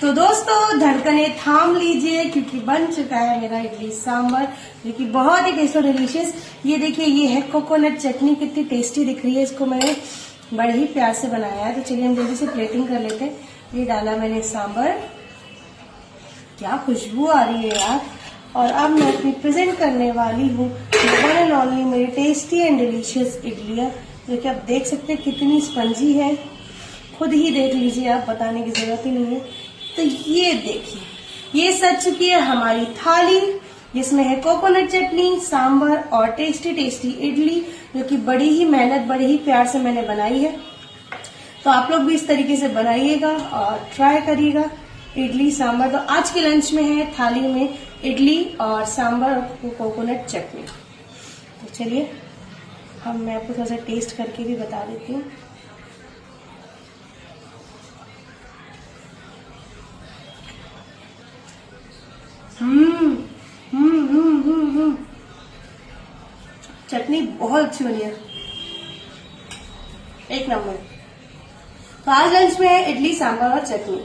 तो दोस्तों धड़कने थाम लीजिए क्योंकि बन चुका है मेरा इडली सांभर, जो कि बहुत ही टेस्टी और डिलीशियस। ये देखिए, ये है कोकोनट चटनी, कितनी टेस्टी दिख रही है। इसको मैंने बड़े ही प्यार से बनाया है। तो चलिए हम जल्दी से प्लेटिंग कर लेते हैं। ये डाला मैंने सांभर, क्या खुशबू आ रही है यार। और अब मैं अपनी प्रेजेंट करने वाली हूँ वन एंड ओनली मेरी टेस्टी एंड डिलीशियस इडलियाँ, जो कि आप देख सकते हैं कितनी स्पंजी है। खुद ही देख लीजिए, आप बताने की जरूरत ही नहीं है। तो ये देखिए, ये सज चुकी है हमारी थाली, जिसमें है कोकोनट चटनी, सांभर और टेस्टी टेस्टी इडली, जो कि बड़ी ही मेहनत, बड़े ही प्यार से मैंने बनाई है। तो आप लोग भी इस तरीके से बनाइएगा और ट्राई करिएगा इडली सांभर। तो आज के लंच में है थाली में इडली और सांभर और कोकोनट चटनी। तो चलिए अब मैं आपको थोड़ा सा टेस्ट करके भी बता देती हूँ। चटनी बहुत अच्छी बनी है, एक नंबर। तो आज लंच में है इडली सांभर और चटनी।